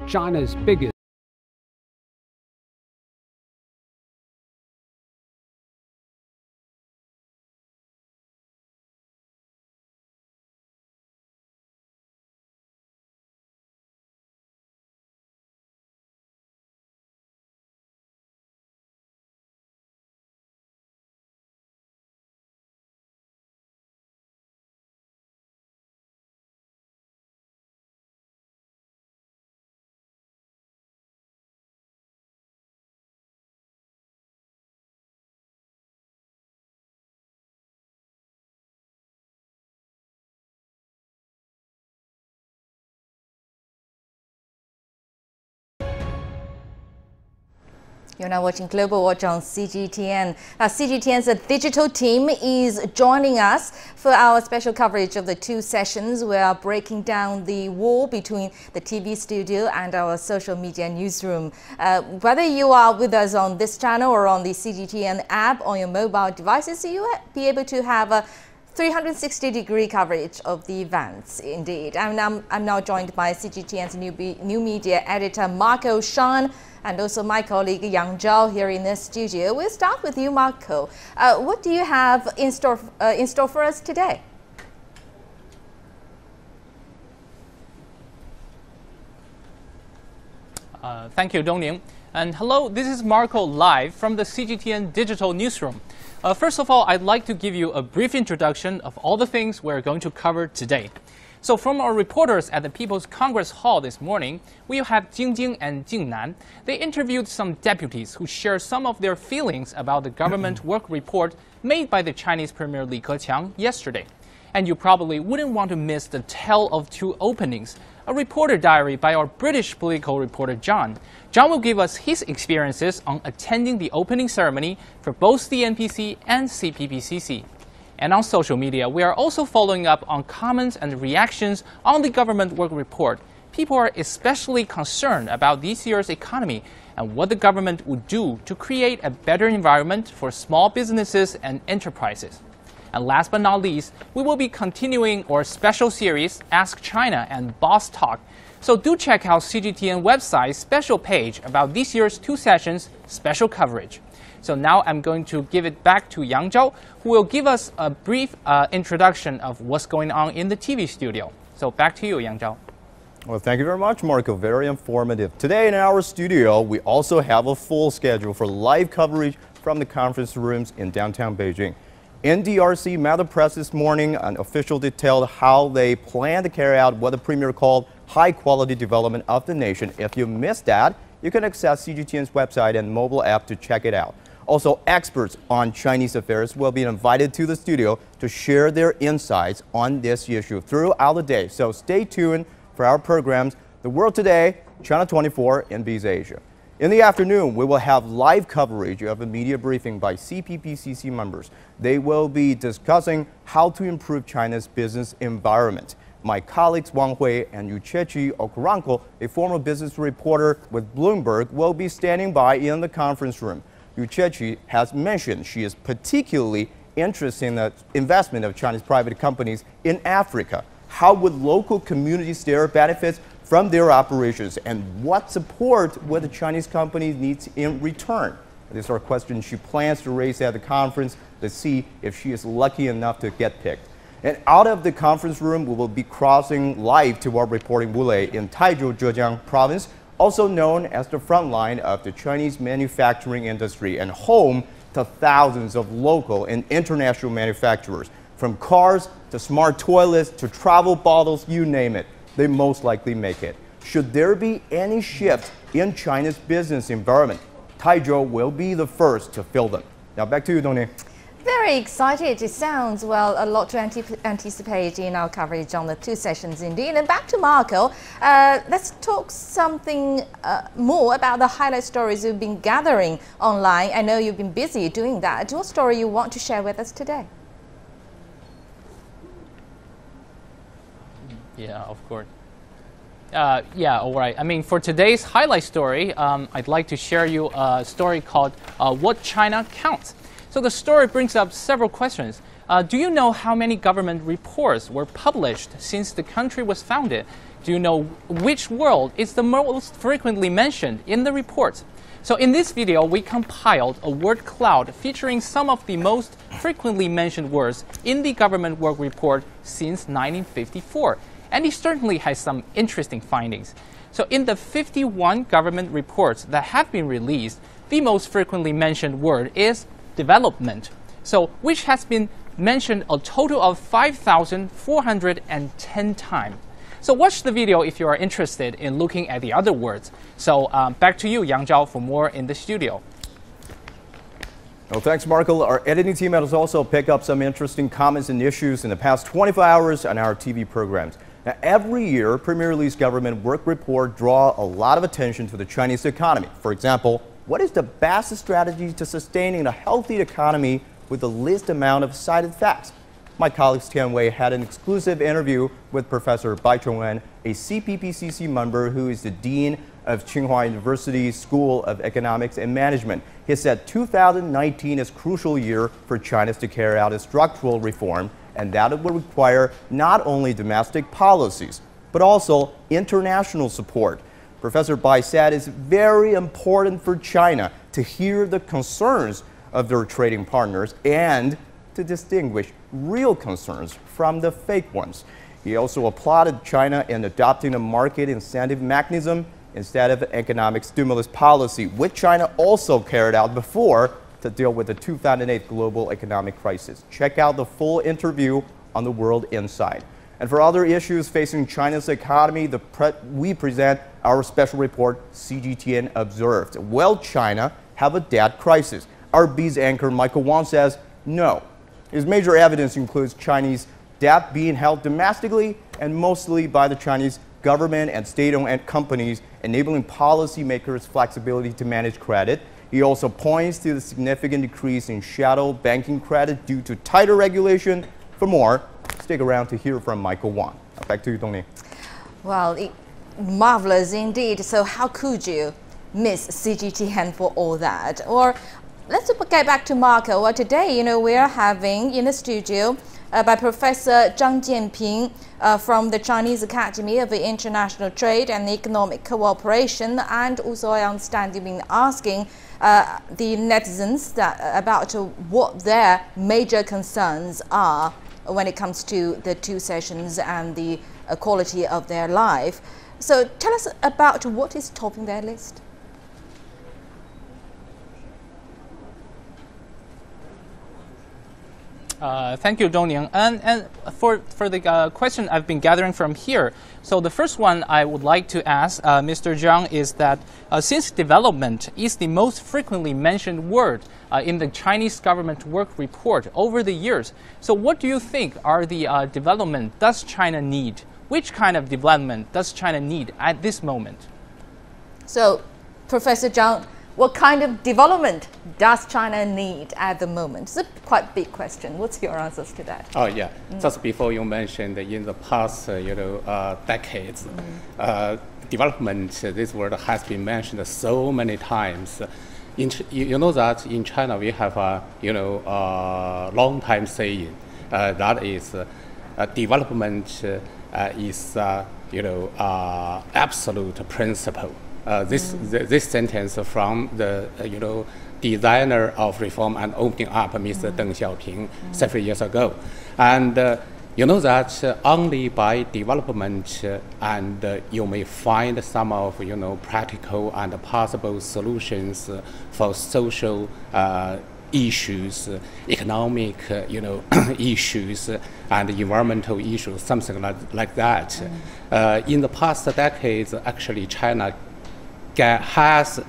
China's biggest You're now watching Global Watch on CGTN. CGTN's digital team is joining us for our special coverage of the two sessions. We are breaking down the wall between the TV studio and our social media newsroom. Whether you are with us on this channel or on the CGTN app on your mobile devices, you will be able to have a 360-degree coverage of the events, indeed. I'm now joined by CGTN's new media editor, Marco Shan, and also my colleague Yang Zhao here in the studio. We'll start with you, Marco. What do you have in store for us today? Thank you, Dongning. And hello, this is Marco live from the CGTN Digital Newsroom. First of all, I'd like to give you a brief introduction of all the things we're going to cover today. So from our reporters at the People's Congress Hall this morning, we have Jingjing and Jingnan. They interviewed some deputies who share some of their feelings about the government work report made by the Chinese Premier Li Keqiang yesterday. And you probably wouldn't want to miss the Tale of Two Openings, a reporter diary by our British political reporter John. John will give us his experiences on attending the opening ceremony for both the NPC and CPPCC. And on social media, we are also following up on comments and reactions on the government work report. People are especially concerned about this year's economy and what the government would do to create a better environment for small businesses and enterprises. And last but not least, we will be continuing our special series, Ask China and Boss Talk. So do check out CGTN website's special page about this year's two sessions special coverage. So now I'm going to give it back to Yang Zhao, who will give us a brief introduction of what's going on in the TV studio. So back to you, Yang Zhao. Well, thank you very much, Marco. Very informative. Today in our studio, we also have a full schedule for live coverage from the conference rooms in downtown Beijing. NDRC met the press this morning and officials detailed how they plan to carry out what the Premier called high-quality development of the nation. If you missed that, you can access CGTN's website and mobile app to check it out. Also, experts on Chinese affairs will be invited to the studio to share their insights on this issue throughout the day. So stay tuned for our programs, The World Today, China 24, and Biz Asia. In the afternoon, we will have live coverage of a media briefing by CPPCC members. They will be discussing how to improve China's business environment. My colleagues Wang Hui and Yuchechi Okuranko, a former business reporter with Bloomberg, will be standing by in the conference room. Yuchechi has mentioned she is particularly interested in the investment of Chinese private companies in Africa. How would local communities there benefit from their operations, and what support would the Chinese companies need in return? These are questions she plans to raise at the conference to see if she is lucky enough to get picked. And out of the conference room, we will be crossing live to our reporting Wulei in Taizhou, Zhejiang province, also known as the front line of the Chinese manufacturing industry and home to thousands of local and international manufacturers. From cars to smart toilets to travel bottles, you name it, they most likely make it. Should there be any shift in China's business environment, Taizhou will be the first to fill them. Now back to you, Dongning. Very excited. It sounds, well, a lot to anticipate in our coverage on the two sessions indeed. And back to Marco, let's talk something more about the highlight stories you've been gathering online. I know you've been busy doing that. What story you want to share with us today? Yeah, of course. Yeah, all right. I mean, for today's highlight story, I'd like to share you a story called What China Counts. So the story brings up several questions. Do you know how many government reports were published since the country was founded? do you know which word is the most frequently mentioned in the report? So in this video, we compiled a word cloud featuring some of the most frequently mentioned words in the government work report since 1954. And it certainly has some interesting findings. So in the 51 government reports that have been released, the most frequently mentioned word is development, so which has been mentioned a total of 5,410 times. So watch the video if you are interested in looking at the other words. So back to you, Yang Zhao, for more in the studio. Well, thanks, Marco. Our editing team has also picked up some interesting comments and issues in the past 24 hours on our TV programs. Now, every year, Premier Li's government work report draw a lot of attention to the Chinese economy. For example, what is the best strategy to sustaining a healthy economy with the least amount of cited facts? My colleague Tian Wei had an exclusive interview with Professor Bai Chongwen, a CPPCC member who is the Dean of Tsinghua University's School of Economics and Management. He said 2019 is a crucial year for China to carry out a structural reform, and that it will require not only domestic policies, but also international support. Professor Bai said it's very important for China to hear the concerns of their trading partners and to distinguish real concerns from the fake ones. He also applauded China in adopting a market incentive mechanism instead of economic stimulus policy, which China also carried out before to deal with the 2008 global economic crisis. Check out the full interview on The World Inside. And for other issues facing China's economy, we present our special report, CGTN Observed. Will China have a debt crisis? Our B's anchor Michael Wang says no. His major evidence includes Chinese debt being held domestically and mostly by the Chinese government and state-owned companies, enabling policymakers flexibility to manage credit. He also points to the significant decrease in shadow banking credit due to tighter regulation. For more, stick around to hear from Michael Wang. Back to you, Dongning. Well, marvelous indeed. So how could you miss CGTN for all that? Or let's get back to Marco. Well, today, we are having in the studio by Professor Zhang Jianping from the Chinese Academy of International Trade and Economic Cooperation, and also I understand you've been asking the netizens about what their major concerns are when it comes to the two sessions and the quality of their life. So tell us about what is topping their list. Thank you, Dongning. And for the question I've been gathering from here, so the first one I would like to ask Mr. Zhang is that since development is the most frequently mentioned word in the Chinese government work report over the years, so what do you think are the development does China need? Which kind of development does China need at this moment? So, Professor Zhang, what kind of development does China need at the moment? It's a quite big question. What's your answers to that? Oh, yeah. Just before you mentioned in the past, decades, development, this word has been mentioned so many times. You know that in China we have a long time saying that is development is absolute principle. This sentence from the designer of reform and opening up, Mr. Deng Xiaoping, several years ago, and you know that only by development and you may find some of practical and possible solutions for social issues, economic issues, and environmental issues, something like that. In the past decades, actually, China have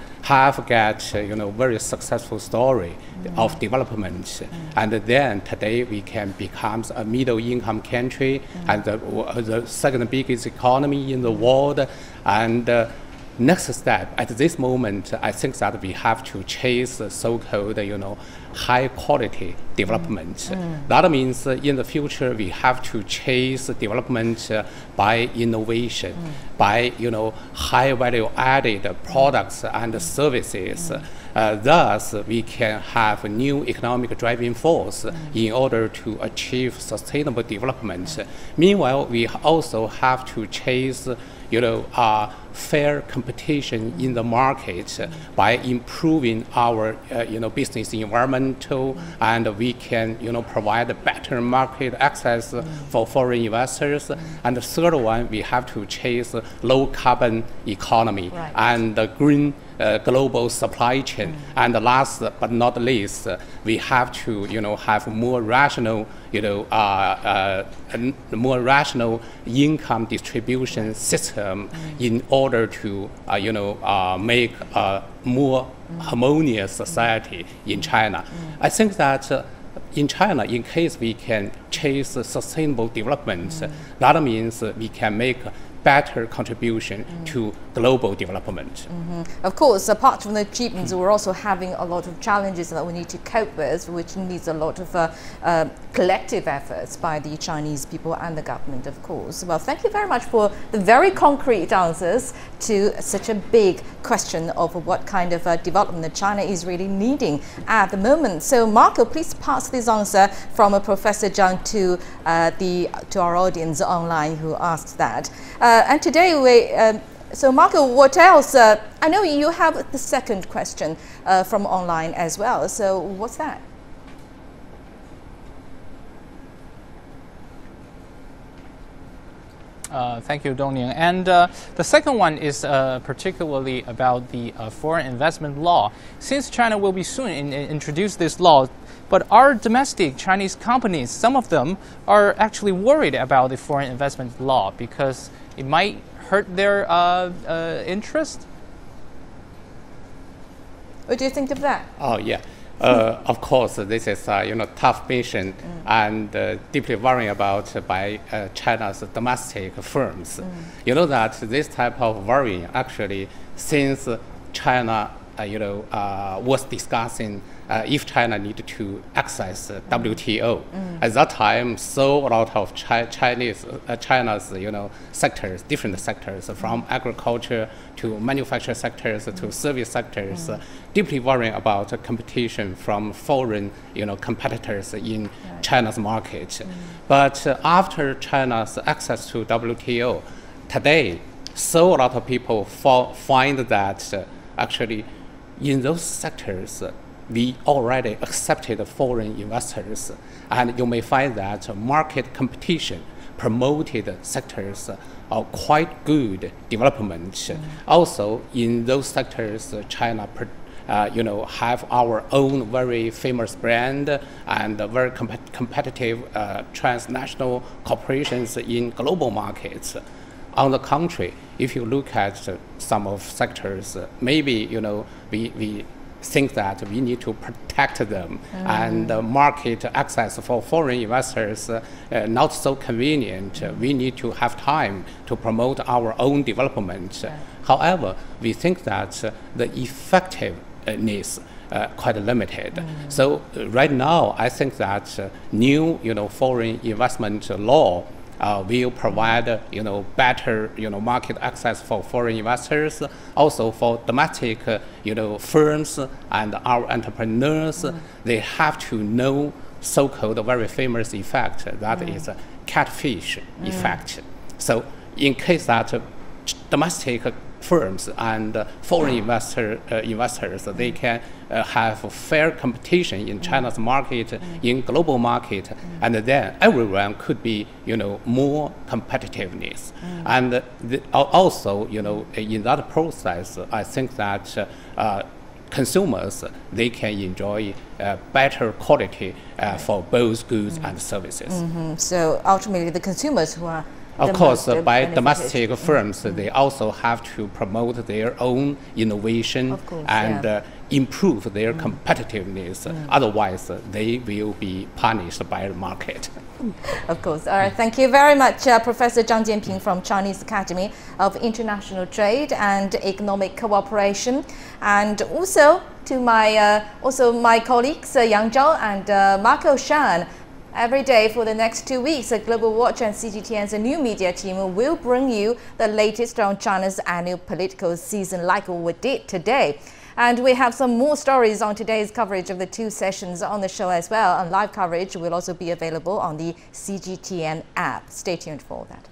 very successful story of development, and then today we can become a middle income country and the second biggest economy in the world. And next step at this moment, I think that we have to chase so-called high quality development. That means in the future we have to chase development by innovation, by high value added products and services. Thus, we can have a new economic driving force in order to achieve sustainable development. Meanwhile, we also have to chase fair competition in the market by improving our business environmental, and we can provide better market access for foreign investors. And the third one, we have to chase low carbon economy and the green global supply chain. And last but not least, we have to have more rational more rational income distribution system in order to make a more harmonious society in China. I think that in China, in case we can chase sustainable development, that means we can make better contribution to global development. Of course, apart from the achievements, we're also having a lot of challenges that we need to cope with, which needs a lot of collective efforts by the Chinese people and the government, of course. Well, thank you very much for the very concrete answers to such a big question of what kind of development that China is really needing at the moment. So, Marco, please pass this answer from Professor Zhang to our audience online who asked that. And today so Marco, what else? I know you have the second question from online as well. So what's that? Thank you, Dongning. And the second one is particularly about the foreign investment law. Since China will be soon introduce this law, but our domestic Chinese companies, some of them are actually worried about the foreign investment law because it might hurt their interest. What do you think of that? Oh yeah, of course this is tough mission and deeply worrying about by China's domestic firms. You know that this type of worrying actually since China was discussing if China needed to access WTO. At that time, so a lot of China's sectors, different sectors, from agriculture to manufacturing sectors to service sectors, deeply worrying about competition from foreign competitors in China's market. But after China's access to WTO, today, so a lot of people find that actually in those sectors, we already accepted foreign investors, and you may find that market competition promoted sectors of quite good development. Also, in those sectors, China have our own very famous brand and very competitive transnational corporations in global markets. On the contrary, if you look at some of sectors, maybe we think that we need to protect them, and market access for foreign investors not so convenient. We need to have time to promote our own development. However, we think that the effectiveness quite limited. So right now, I think that new foreign investment law will provide better market access for foreign investors, also for domestic firms and our entrepreneurs. They have to know so-called very famous effect, that is a catfish effect. So in case that domestic firms and foreign investors, they can have fair competition in China's market, in global market, and then everyone could be, more competitiveness. And also, in that process, I think that consumers, they can enjoy better quality for both goods and services. So ultimately, the consumers who are of course, by domestic firms, they also have to promote their own innovation and improve their competitiveness. Otherwise, they will be punished by the market. Of course. All right. Thank you very much, Professor Zhang Jianping from Chinese Academy of International Trade and Economic Cooperation, and also to my colleagues Yang Zhao and Marco Shan. Every day for the next 2 weeks, Global Watch and CGTN's new media team will bring you the latest on China's annual political season like we did today. And we have some more stories on today's coverage of the 2 sessions on the show as well. And live coverage will also be available on the CGTN app. Stay tuned for all that.